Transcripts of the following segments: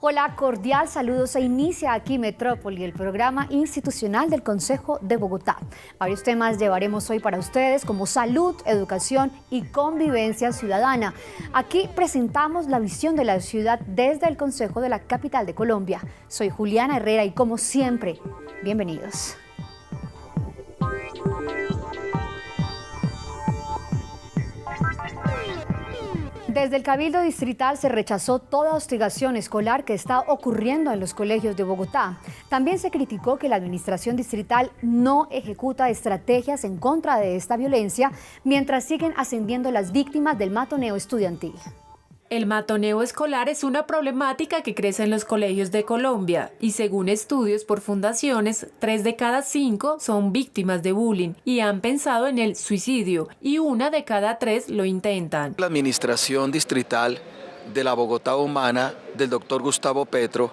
Hola, cordial saludo. Se inicia aquí Metrópoli, el programa institucional del Consejo de Bogotá. Varios temas llevaremos hoy para ustedes como salud, educación y convivencia ciudadana. Aquí presentamos la visión de la ciudad desde el Consejo de la capital de Colombia. Soy Juliana Herrera y como siempre, bienvenidos. Desde el Cabildo Distrital se rechazó toda hostigación escolar que está ocurriendo en los colegios de Bogotá. También se criticó que la administración distrital no ejecuta estrategias en contra de esta violencia mientras siguen ascendiendo las víctimas del matoneo estudiantil. El matoneo escolar es una problemática que crece en los colegios de Colombia y según estudios por fundaciones, 3 de cada 5 son víctimas de bullying y han pensado en el suicidio y 1 de cada 3 lo intentan. La administración distrital de la Bogotá Humana del doctor Gustavo Petro,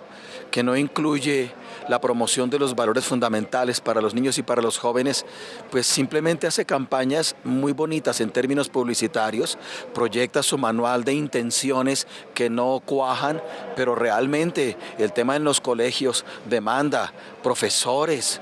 que no incluye la promoción de los valores fundamentales para los niños y para los jóvenes, pues simplemente hace campañas muy bonitas en términos publicitarios, proyecta su manual de intenciones que no cuajan, pero realmente el tema en los colegios demanda profesores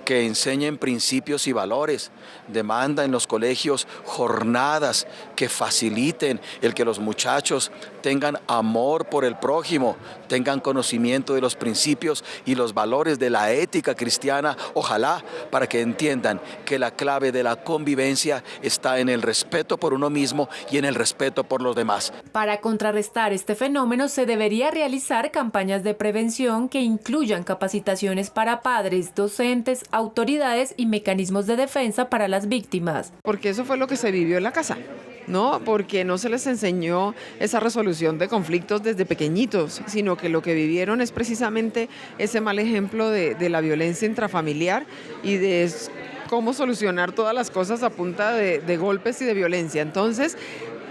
que enseñen principios y valores, demanda en los colegios jornadas que faciliten el que los muchachos tengan amor por el prójimo, tengan conocimiento de los principios y los valores de la ética cristiana, ojalá para que entiendan que la clave de la convivencia está en el respeto por uno mismo y en el respeto por los demás. Para contrarrestar este fenómeno se debería realizar campañas de prevención que incluyan capacitaciones para padres, docentes, autoridades y mecanismos de defensa para las víctimas. Porque eso fue lo que se vivió en la casa, ¿no? Porque no se les enseñó esa resolución de conflictos desde pequeñitos, sino que lo que vivieron es precisamente ese mal ejemplo de la violencia intrafamiliar y de cómo solucionar todas las cosas a punta de golpes y de violencia. Entonces,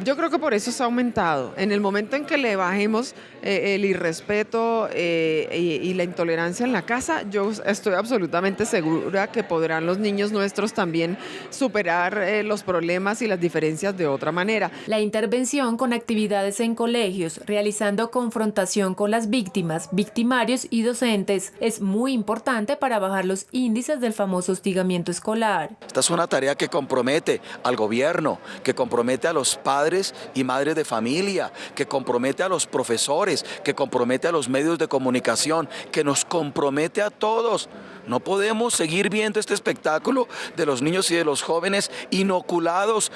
yo creo que por eso se ha aumentado. En el momento en que le bajemos el irrespeto y la intolerancia en la casa, yo estoy absolutamente segura que podrán los niños nuestros también superar los problemas y las diferencias de otra manera. La intervención con actividades en colegios, realizando confrontación con las víctimas, victimarios y docentes, es muy importante para bajar los índices del famoso hostigamiento escolar. Esta es una tarea que compromete al gobierno, que compromete a los padres y madres de familia, que compromete a los profesores, que compromete a los medios de comunicación, que nos compromete a todos. No podemos seguir viendo este espectáculo de los niños y de los jóvenes inoculados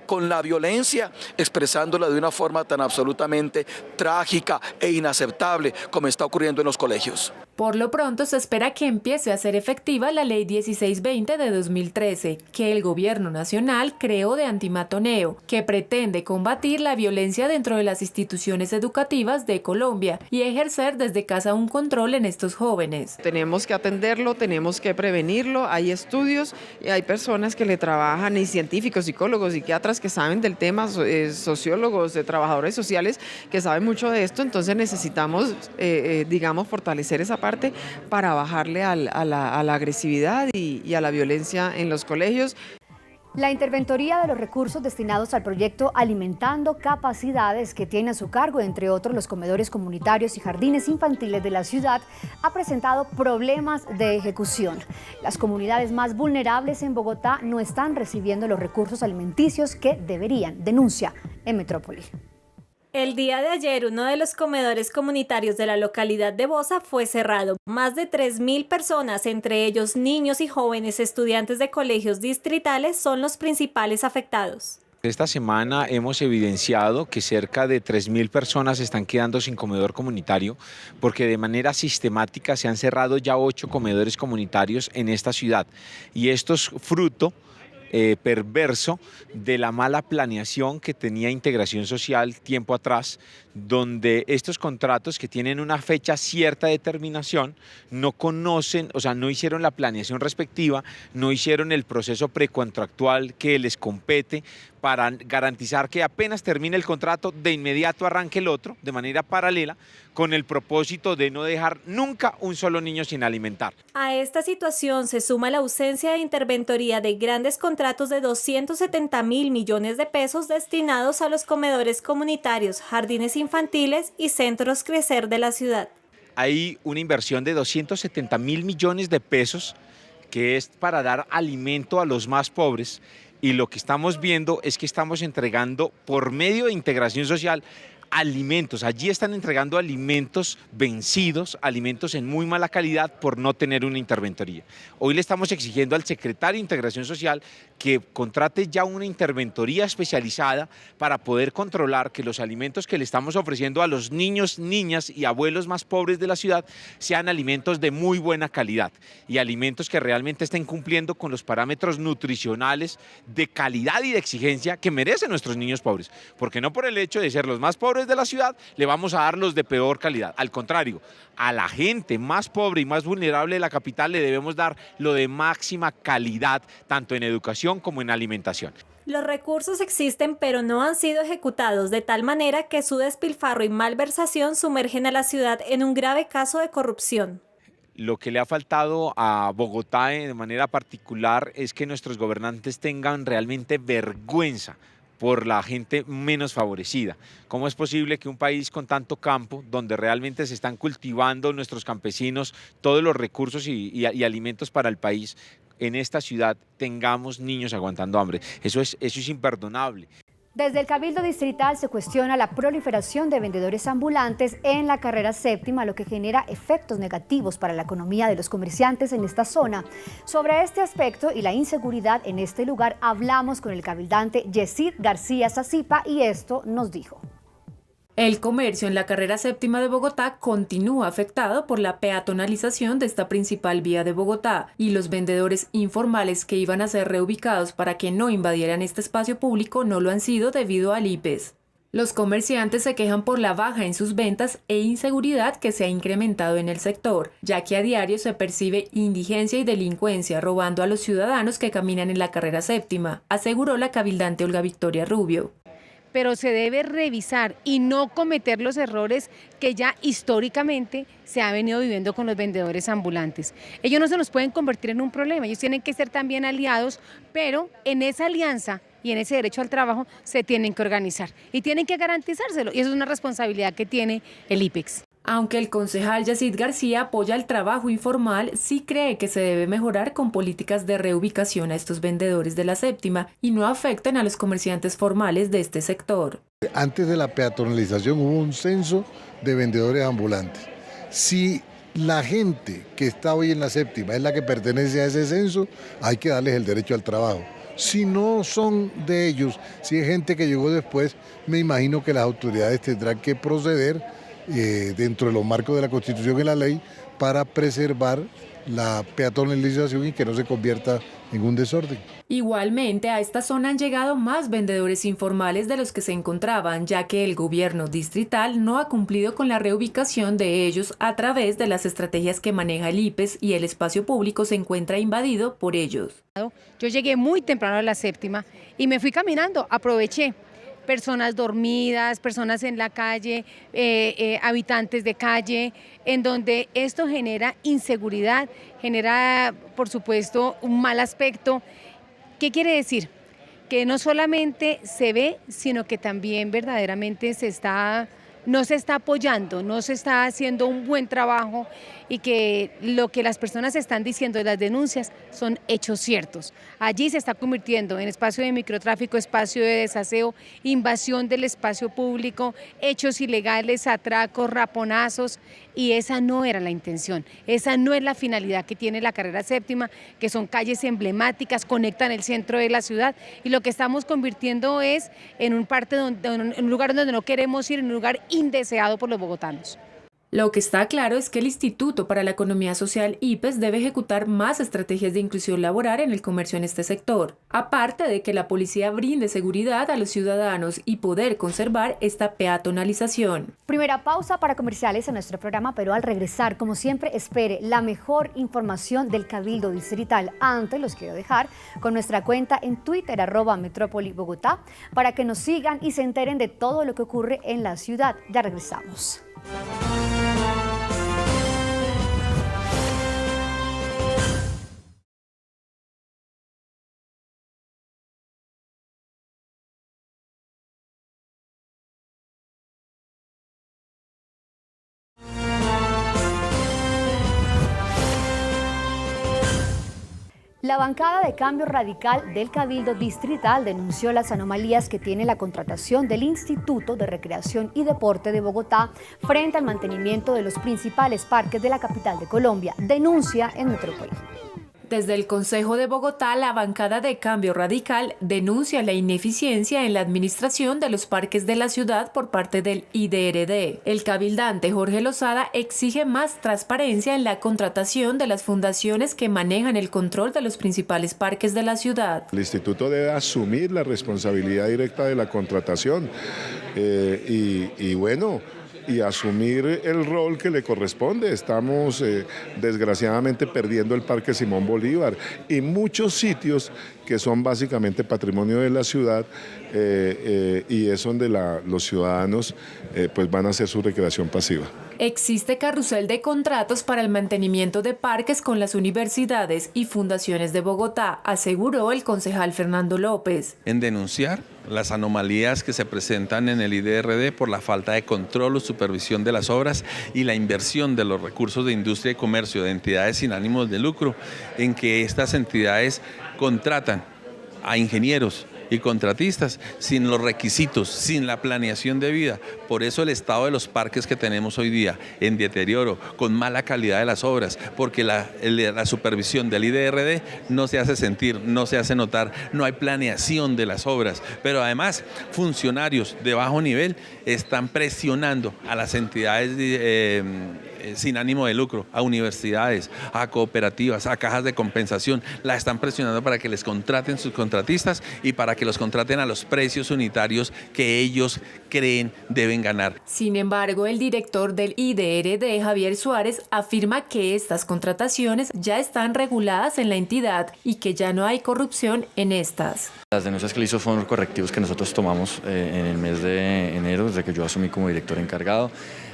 con la violencia, expresándola de una forma tan absolutamente trágica e inaceptable como está ocurriendo en los colegios. Por lo pronto se espera que empiece a ser efectiva la Ley 1620 de 2013, que el Gobierno Nacional creó de antimatoneo, que pretende combatir la violencia dentro de las instituciones educativas de Colombia y ejercer desde casa un control en estos jóvenes. Tenemos que atenderlo, tenemos que prevenirlo, hay estudios y hay personas que le trabajan, y científicos, psicólogos, psiquiatras que saben del tema, sociólogos, trabajadores sociales que saben mucho de esto, entonces necesitamos, fortalecer esa parte para bajarle a la agresividad y a la violencia en los colegios. La Interventoría de los recursos destinados al proyecto Alimentando Capacidades, que tiene a su cargo, entre otros, los comedores comunitarios y jardines infantiles de la ciudad, ha presentado problemas de ejecución. Las comunidades más vulnerables en Bogotá no están recibiendo los recursos alimenticios que deberían, denuncia en Metrópoli. El día de ayer, uno de los comedores comunitarios de la localidad de Bosa fue cerrado. Más de 3.000 personas, entre ellos niños y jóvenes estudiantes de colegios distritales, son los principales afectados. Esta semana hemos evidenciado que cerca de 3.000 personas están quedando sin comedor comunitario porque de manera sistemática se han cerrado ya 8 comedores comunitarios en esta ciudad. Y esto es fruto perverso de la mala planeación que tenía Integración Social tiempo atrás, donde estos contratos que tienen una fecha cierta de terminación no conocen, o sea, no hicieron la planeación respectiva, no hicieron el proceso precontractual que les compete para garantizar que apenas termine el contrato, de inmediato arranque el otro, de manera paralela, con el propósito de no dejar nunca un solo niño sin alimentar. A esta situación se suma la ausencia de interventoría de grandes contratos de 270.000 millones de pesos destinados a los comedores comunitarios, jardines infantiles y centros Crecer de la ciudad. Hay una inversión de 270.000 millones de pesos que es para dar alimento a los más pobres, y lo que estamos viendo es que estamos entregando por medio de integración social alimentos. Allí están entregando alimentos vencidos, alimentos en muy mala calidad por no tener una interventoría. Hoy le estamos exigiendo al secretario de Integración Social que contrate ya una interventoría especializada para poder controlar que los alimentos que le estamos ofreciendo a los niños, niñas y abuelos más pobres de la ciudad sean alimentos de muy buena calidad y alimentos que realmente estén cumpliendo con los parámetros nutricionales de calidad y de exigencia que merecen nuestros niños pobres, porque no por el hecho de ser los más pobres de la ciudad le vamos a dar los de peor calidad. Al contrario, a la gente más pobre y más vulnerable de la capital le debemos dar lo de máxima calidad, tanto en educación como en alimentación. Los recursos existen, pero no han sido ejecutados, de tal manera que su despilfarro y malversación sumergen a la ciudad en un grave caso de corrupción. Lo que le ha faltado a Bogotá de manera particular es que nuestros gobernantes tengan realmente vergüenza por la gente menos favorecida. ¿Cómo es posible que un país con tanto campo, donde realmente se están cultivando nuestros campesinos todos los recursos y alimentos para el país, en esta ciudad tengamos niños aguantando hambre? Eso es imperdonable. Desde el Cabildo Distrital se cuestiona la proliferación de vendedores ambulantes en la carrera séptima, lo que genera efectos negativos para la economía de los comerciantes en esta zona. Sobre este aspecto y la inseguridad en este lugar hablamos con el cabildante Yesid García Zazipa y esto nos dijo. El comercio en la carrera séptima de Bogotá continúa afectado por la peatonalización de esta principal vía de Bogotá y los vendedores informales que iban a ser reubicados para que no invadieran este espacio público no lo han sido debido al IPES. Los comerciantes se quejan por la baja en sus ventas e inseguridad que se ha incrementado en el sector, ya que a diario se percibe indigencia y delincuencia robando a los ciudadanos que caminan en la carrera séptima, aseguró la cabildante Olga Victoria Rubio. Pero se debe revisar y no cometer los errores que ya históricamente se ha venido viviendo con los vendedores ambulantes. Ellos no se nos pueden convertir en un problema, ellos tienen que ser también aliados, pero en esa alianza y en ese derecho al trabajo se tienen que organizar y tienen que garantizárselo, y eso es una responsabilidad que tiene el IPEX. Aunque el concejal Yesid García apoya el trabajo informal, sí cree que se debe mejorar con políticas de reubicación a estos vendedores de la séptima y no afecten a los comerciantes formales de este sector. Antes de la peatonalización hubo un censo de vendedores ambulantes. Si la gente que está hoy en la séptima es la que pertenece a ese censo, hay que darles el derecho al trabajo. Si no son de ellos, si es gente que llegó después, me imagino que las autoridades tendrán que proceder dentro de los marcos de la Constitución y la ley para preservar la peatonalización y que no se convierta en un desorden. Igualmente, a esta zona han llegado más vendedores informales de los que se encontraban, ya que el gobierno distrital no ha cumplido con la reubicación de ellos a través de las estrategias que maneja el IPES y el espacio público se encuentra invadido por ellos. Yo llegué muy temprano a la séptima y me fui caminando, aproveché. Personas dormidas, personas en la calle, habitantes de calle, en donde esto genera inseguridad, genera, por supuesto, un mal aspecto. ¿Qué quiere decir? Que no solamente se ve, sino que también verdaderamente no se está apoyando, no se está haciendo un buen trabajo y que lo que las personas están diciendo de las denuncias son hechos ciertos. Allí se está convirtiendo en espacio de microtráfico, espacio de desaseo, invasión del espacio público, hechos ilegales, atracos, raponazos, y esa no era la intención, esa no es la finalidad que tiene la carrera séptima, que son calles emblemáticas, conectan el centro de la ciudad, y lo que estamos convirtiendo es en un lugar donde no queremos ir, en un lugar indeseado por los bogotanos. Lo que está claro es que el Instituto para la Economía Social IPES debe ejecutar más estrategias de inclusión laboral en el comercio en este sector, aparte de que la policía brinde seguridad a los ciudadanos y poder conservar esta peatonalización. Primera pausa para comerciales en nuestro programa, pero al regresar, como siempre, espere la mejor información del Cabildo Distrital. Antes los quiero dejar con nuestra cuenta en Twitter, @metrópoli-bogotá, para que nos sigan y se enteren de todo lo que ocurre en la ciudad. Ya regresamos. La bancada de Cambio Radical del Cabildo Distrital denunció las anomalías que tiene la contratación del Instituto de Recreación y Deporte de Bogotá frente al mantenimiento de los principales parques de la capital de Colombia. Denuncia en Metrópoli. Desde el Consejo de Bogotá, la bancada de Cambio Radical denuncia la ineficiencia en la administración de los parques de la ciudad por parte del IDRD. El cabildante Jorge Lozada exige más transparencia en la contratación de las fundaciones que manejan el control de los principales parques de la ciudad. El instituto debe asumir la responsabilidad directa de la contratación y asumir el rol que le corresponde. Estamos desgraciadamente perdiendo el Parque Simón Bolívar y muchos sitios que son básicamente patrimonio de la ciudad y es donde los ciudadanos pues van a hacer su recreación pasiva. Existe carrusel de contratos para el mantenimiento de parques con las universidades y fundaciones de Bogotá, aseguró el concejal Fernando López. En denunciar las anomalías que se presentan en el IDRD por la falta de control o supervisión de las obras y la inversión de los recursos de industria y comercio de entidades sin ánimos de lucro, en que estas entidades contratan a ingenieros y contratistas sin los requisitos, sin la planeación debida. Por eso el estado de los parques que tenemos hoy día en deterioro, con mala calidad de las obras, porque la supervisión del IDRD no se hace sentir, no se hace notar, no hay planeación de las obras, pero además funcionarios de bajo nivel están presionando a las entidades sin ánimo de lucro, a universidades, a cooperativas, a cajas de compensación, la están presionando para que les contraten sus contratistas y para que los contraten a los precios unitarios que ellos creen deben ganar. Sin embargo, el director del IDRD, Javier Suárez, afirma que estas contrataciones ya están reguladas en la entidad y que ya no hay corrupción en estas. Las denuncias que le hizo fueron correctivos que nosotros tomamos en el mes de enero, desde que yo asumí como director encargado.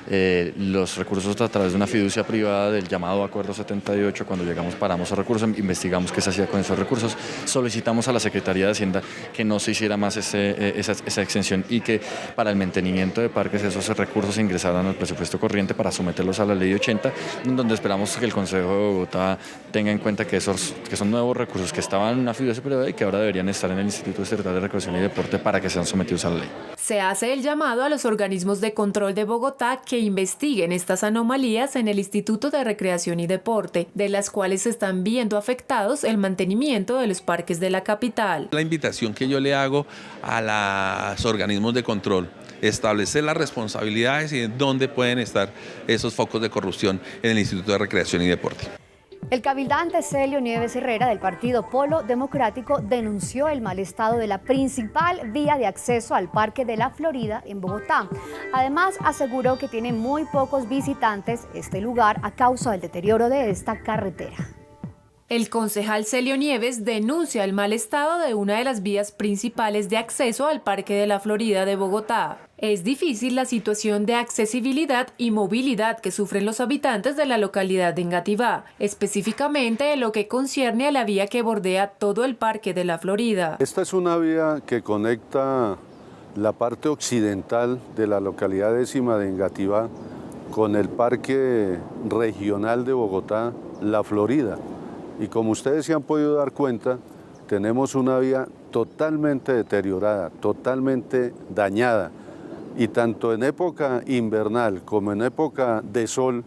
Los recursos a través de una fiducia privada del llamado Acuerdo 78, cuando llegamos paramos esos recursos, investigamos qué se hacía con esos recursos, solicitamos a la Secretaría de Hacienda que no se hiciera más esa exención y que para el mantenimiento de parques esos recursos ingresaran al presupuesto corriente para someterlos a la Ley 80, donde esperamos que el Consejo de Bogotá tenga en cuenta que son nuevos recursos que estaban en una fiducia privada y que ahora deberían estar en el Instituto Distrital de Recreación y Deporte para que sean sometidos a la ley. Se hace el llamado a los organismos de control de Bogotá que investiguen estas anomalías en el Instituto de Recreación y Deporte, de las cuales se están viendo afectados el mantenimiento de los parques de la capital. La invitación que yo le hago a los organismos de control, establecer las responsabilidades y en dónde pueden estar esos focos de corrupción en el Instituto de Recreación y Deporte. El cabildante Celio Nieves Herrera del Partido Polo Democrático denunció el mal estado de la principal vía de acceso al Parque de la Florida en Bogotá. Además, aseguró que tiene muy pocos visitantes este lugar a causa del deterioro de esta carretera. El concejal Celio Nieves denuncia el mal estado de una de las vías principales de acceso al Parque de la Florida de Bogotá. Es difícil la situación de accesibilidad y movilidad que sufren los habitantes de la localidad de Engativá, específicamente en lo que concierne a la vía que bordea todo el Parque de la Florida. Esta es una vía que conecta la parte occidental de la localidad décima de Engativá con el Parque Regional de Bogotá, La Florida. Y como ustedes se han podido dar cuenta, tenemos una vía totalmente deteriorada, totalmente dañada. Y tanto en época invernal como en época de sol,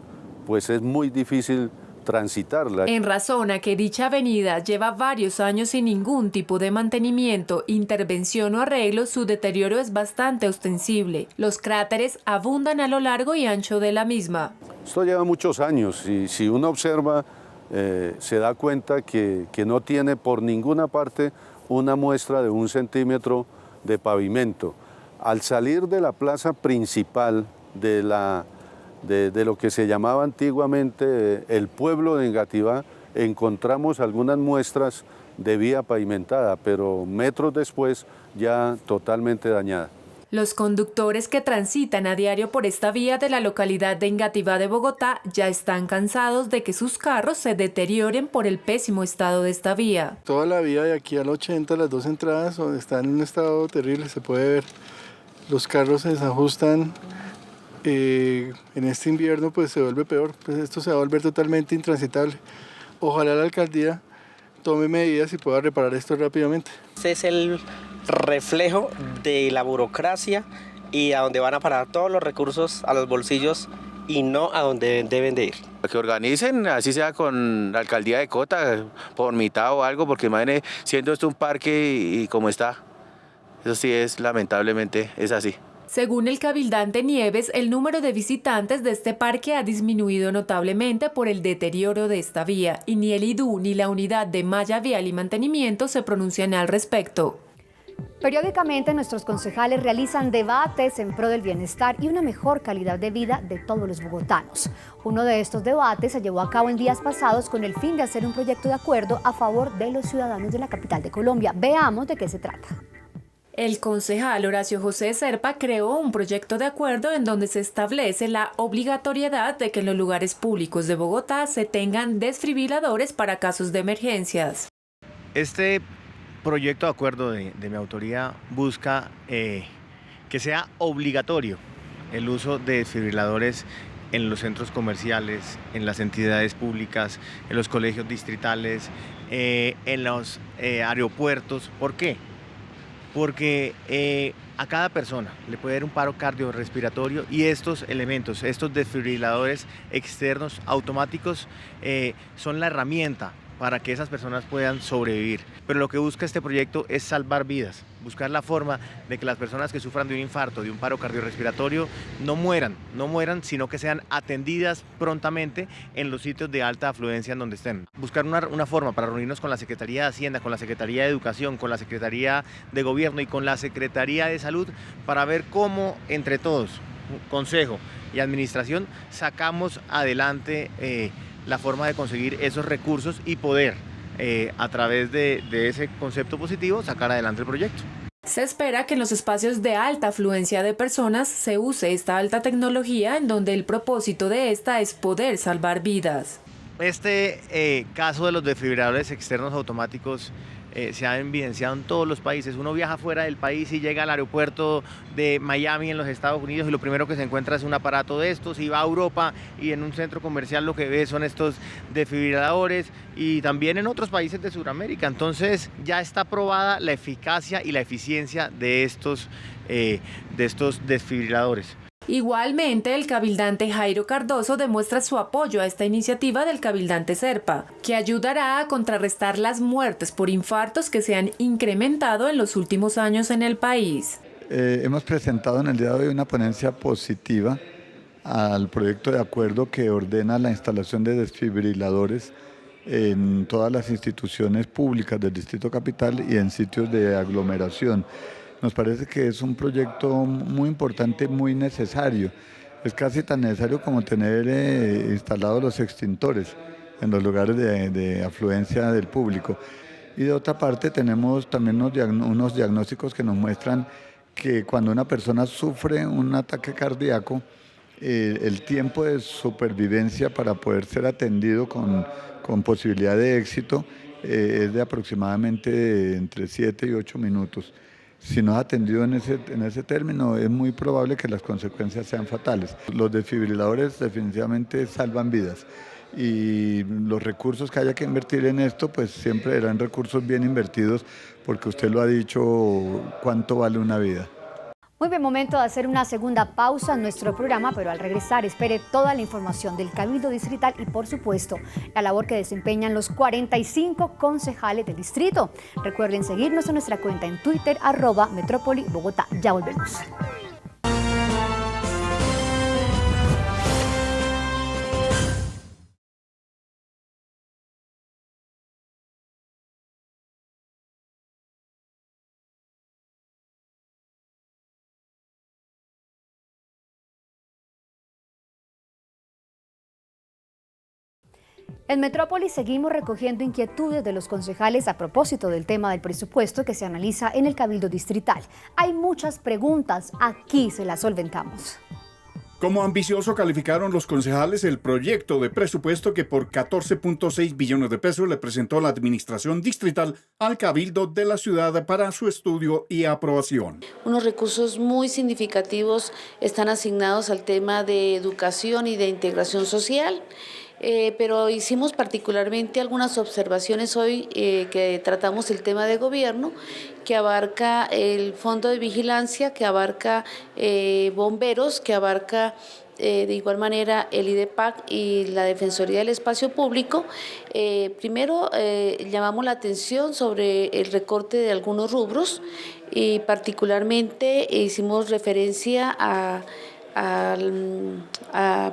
pues es muy difícil transitarla. En razón a que dicha avenida lleva varios años sin ningún tipo de mantenimiento, intervención o arreglo, su deterioro es bastante ostensible. Los cráteres abundan a lo largo y ancho de la misma. Esto lleva muchos años y si uno observa se da cuenta que no tiene por ninguna parte una muestra de 1 centímetro de pavimento. Al salir de la plaza principal de lo que se llamaba antiguamente el pueblo de Engativá, encontramos algunas muestras de vía pavimentada, pero metros después ya totalmente dañada. Los conductores que transitan a diario por esta vía de la localidad de Engativá de Bogotá ya están cansados de que sus carros se deterioren por el pésimo estado de esta vía. Toda la vía de aquí al 80, las 2 entradas, está en un estado terrible, se puede ver. Los carros se desajustan. En este invierno pues se vuelve peor, pues esto se va a volver totalmente intransitable. Ojalá la alcaldía tome medidas y pueda reparar esto rápidamente. Este es el reflejo de la burocracia y a donde van a parar todos los recursos, a los bolsillos y no a donde deben de ir. Que organicen, así sea con la alcaldía de Cota, por mitad o algo, porque imagínense, siendo esto un parque y como está, eso sí es, lamentablemente, es así. Según el cabildante Nieves, el número de visitantes de este parque ha disminuido notablemente por el deterioro de esta vía y ni el IDU ni la unidad de malla vial y mantenimiento se pronuncian al respecto. Periódicamente nuestros concejales realizan debates en pro del bienestar y una mejor calidad de vida de todos los bogotanos. Uno de estos debates se llevó a cabo en días pasados con el fin de hacer un proyecto de acuerdo a favor de los ciudadanos de la capital de Colombia. Veamos de qué se trata. El concejal Horacio José Serpa creó un proyecto de acuerdo en donde se establece la obligatoriedad de que en los lugares públicos de Bogotá se tengan desfibriladores para casos de emergencias. Este proyecto de acuerdo de mi autoría busca que sea obligatorio el uso de desfibriladores en los centros comerciales, en las entidades públicas, en los colegios distritales, en los aeropuertos. ¿Por qué? Porque a cada persona le puede dar un paro cardiorrespiratorio y estos elementos, estos desfibriladores externos automáticos son la herramienta para que esas personas puedan sobrevivir. Pero lo que busca este proyecto es salvar vidas, buscar la forma de que las personas que sufran de un infarto, de un paro cardiorrespiratorio, no mueran, sino que sean atendidas prontamente en los sitios de alta afluencia en donde estén. Buscar una forma para reunirnos con la Secretaría de Hacienda, con la Secretaría de Educación, con la Secretaría de Gobierno y con la Secretaría de Salud para ver cómo entre todos, Consejo y Administración, sacamos adelante la forma de conseguir esos recursos y poder, a través de ese concepto positivo, sacar adelante el proyecto. Se espera que en los espacios de alta afluencia de personas se use esta alta tecnología en donde el propósito de esta es poder salvar vidas. Este caso de los desfibriladores externos automáticos se ha evidenciado en todos los países. Uno viaja fuera del país y llega al aeropuerto de Miami en los Estados Unidos y lo primero que se encuentra es un aparato de estos, y va a Europa y en un centro comercial lo que ve son estos desfibriladores, y también en otros países de Sudamérica. Entonces ya está probada la eficacia y la eficiencia de estos desfibriladores. Igualmente, el cabildante Jairo Cardoso demuestra su apoyo a esta iniciativa del cabildante Serpa, que ayudará a contrarrestar las muertes por infartos que se han incrementado en los últimos años en el país. Hemos presentado en el día de hoy una ponencia positiva al proyecto de acuerdo que ordena la instalación de desfibriladores en todas las instituciones públicas del Distrito Capital y en sitios de aglomeración. Nos parece que es un proyecto muy importante, muy necesario. Es casi tan necesario como tener instalados los extintores en los lugares de afluencia del público. Y de otra parte tenemos también unos diagnósticos que nos muestran que cuando una persona sufre un ataque cardíaco, el tiempo de supervivencia para poder ser atendido con posibilidad de éxito es de aproximadamente entre 7 y 8 minutos. Si no es atendido en ese término, es muy probable que las consecuencias sean fatales. Los desfibriladores definitivamente salvan vidas y los recursos que haya que invertir en esto, pues siempre eran recursos bien invertidos, porque usted lo ha dicho, cuánto vale una vida. Muy bien, momento de hacer una segunda pausa en nuestro programa, pero al regresar espere toda la información del Cabildo Distrital y, por supuesto, la labor que desempeñan los 45 concejales del distrito. Recuerden seguirnos en nuestra cuenta en Twitter, @Metrópoli Bogotá. Ya volvemos. En Metrópolis seguimos recogiendo inquietudes de los concejales a propósito del tema del presupuesto que se analiza en el Cabildo Distrital. Hay muchas preguntas, aquí se las solventamos. Como ambicioso calificaron los concejales el proyecto de presupuesto que por 14.6 billones de pesos le presentó la administración distrital al Cabildo de la ciudad para su estudio y aprobación. Unos recursos muy significativos están asignados al tema de educación y de integración social. Pero hicimos particularmente algunas observaciones hoy que tratamos el tema de gobierno, que abarca el fondo de vigilancia, que abarca bomberos, que abarca de igual manera el IDEPAC y la Defensoría del Espacio Público. Primero llamamos la atención sobre el recorte de algunos rubros y particularmente hicimos referencia a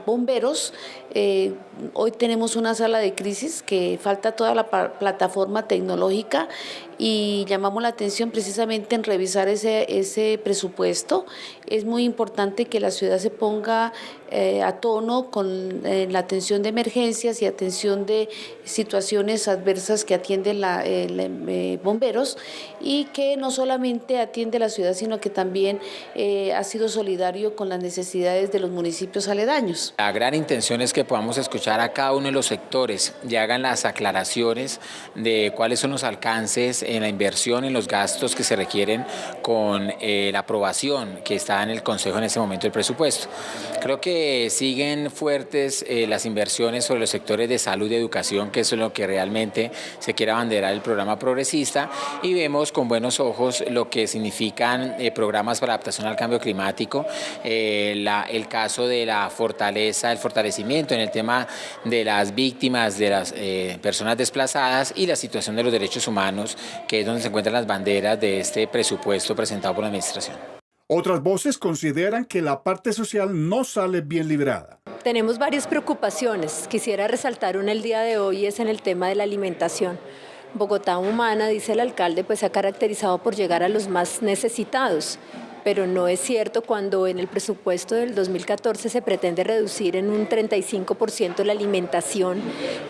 bomberos. Hoy tenemos una sala de crisis que falta toda la plataforma tecnológica y llamamos la atención precisamente en revisar ese presupuesto. Es muy importante que la ciudad se ponga a tono con la atención de emergencias y atención de situaciones adversas que atienden bomberos y que no solamente atiende la ciudad, sino que también ha sido solidario con las necesidades de los municipios aledaños. La gran intención es que podamos escuchar a cada uno de los sectores y hagan las aclaraciones de cuáles son los alcances en la inversión, en los gastos que se requieren con la aprobación que está en el Consejo en este momento del presupuesto. Creo que siguen fuertes las inversiones sobre los sectores de salud y educación, que es lo que realmente se quiere abanderar el programa progresista, y vemos con buenos ojos lo que significan programas para adaptación al cambio climático, el caso de la fortaleza, el fortalecimiento en el tema de las víctimas, de las personas desplazadas y la situación de los derechos humanos, que es donde se encuentran las banderas de este presupuesto presentado por la administración. Otras voces consideran que la parte social no sale bien librada. Tenemos varias preocupaciones. Quisiera resaltar una el día de hoy, es en el tema de la alimentación. Bogotá Humana, dice el alcalde, pues se ha caracterizado por llegar a los más necesitados. Pero no es cierto cuando en el presupuesto del 2014 se pretende reducir en un 35% la alimentación,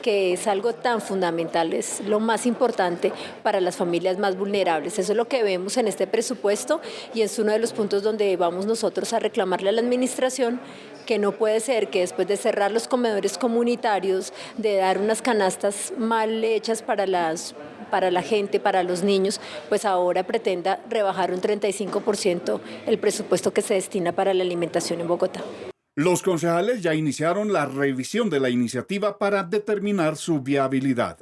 que es algo tan fundamental, es lo más importante para las familias más vulnerables. Eso es lo que vemos en este presupuesto y es uno de los puntos donde vamos nosotros a reclamarle a la administración que no puede ser que después de cerrar los comedores comunitarios, de dar unas canastas mal hechas para la gente, para los niños, pues ahora pretenda rebajar un 35% el presupuesto que se destina para la alimentación en Bogotá. Los concejales ya iniciaron la revisión de la iniciativa para determinar su viabilidad.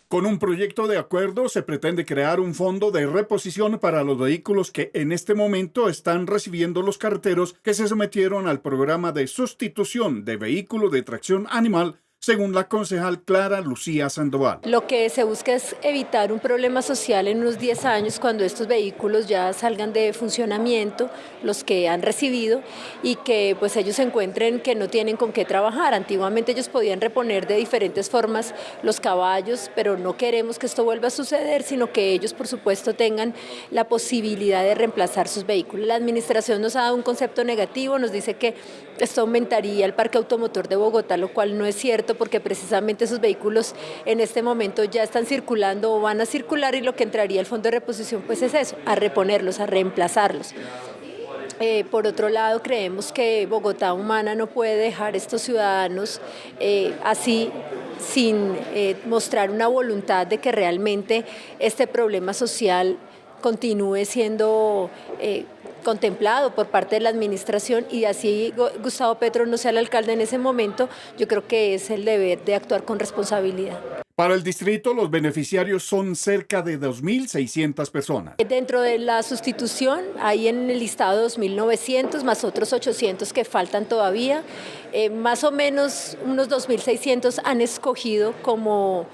Con un proyecto de acuerdo se pretende crear un fondo de reposición para los vehículos que en este momento están recibiendo los carreteros que se sometieron al programa de sustitución de vehículos de tracción animal, según la concejal Clara Lucía Sandoval. Lo que se busca es evitar un problema social en unos 10 años cuando estos vehículos ya salgan de funcionamiento, los que han recibido, y que pues ellos se encuentren que no tienen con qué trabajar. Antiguamente ellos podían reponer de diferentes formas los caballos, pero no queremos que esto vuelva a suceder, sino que ellos por supuesto tengan la posibilidad de reemplazar sus vehículos. La administración nos ha dado un concepto negativo, nos dice que esto aumentaría el parque automotor de Bogotá, lo cual no es cierto, porque precisamente esos vehículos en este momento ya están circulando o van a circular, y lo que entraría el fondo de reposición pues es eso, a reponerlos, a reemplazarlos. Por otro lado, creemos que Bogotá Humana no puede dejar a estos ciudadanos así, sin mostrar una voluntad de que realmente este problema social continúe siendo contemplado por parte de la administración, y así Gustavo Petro no sea el alcalde en ese momento, yo creo que es el deber de actuar con responsabilidad. Para el distrito, los beneficiarios son cerca de 2.600 personas. Dentro de la sustitución, hay en el listado 2.900 más otros 800 que faltan todavía. Más o menos unos 2.600 han escogido como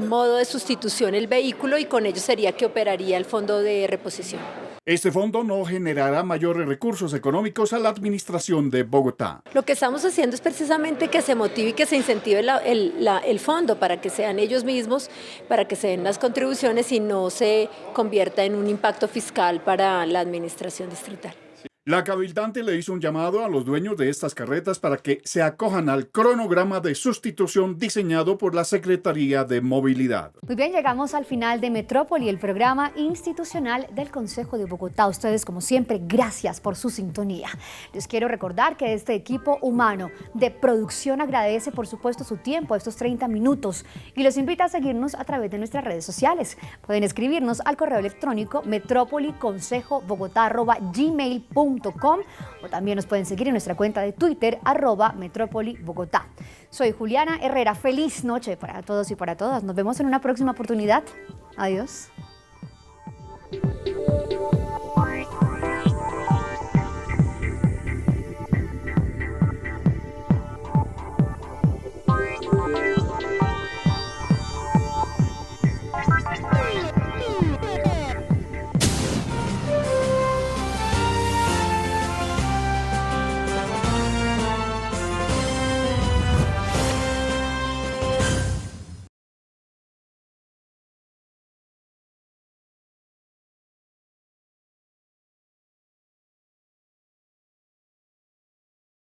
modo de sustitución el vehículo y con ello sería que operaría el fondo de reposición. Este fondo no generará mayores recursos económicos a la administración de Bogotá. Lo que estamos haciendo es precisamente que se motive y que se incentive el fondo para que sean ellos mismos, para que se den las contribuciones y no se convierta en un impacto fiscal para la administración distrital. La cabildante le hizo un llamado a los dueños de estas carretas para que se acojan al cronograma de sustitución diseñado por la Secretaría de Movilidad. Muy bien, llegamos al final de Metrópoli, el programa institucional del Consejo de Bogotá. Ustedes, como siempre, gracias por su sintonía. Les quiero recordar que este equipo humano de producción agradece, por supuesto, su tiempo, estos 30 minutos, y los invita a seguirnos a través de nuestras redes sociales. Pueden escribirnos al correo electrónico metrópoliconsejobogotá@gmail.com o también nos pueden seguir en nuestra cuenta de Twitter @metrópolibogotá. Soy Juliana Herrera. Feliz noche para todos y para todas. Nos vemos en una próxima oportunidad. Adiós.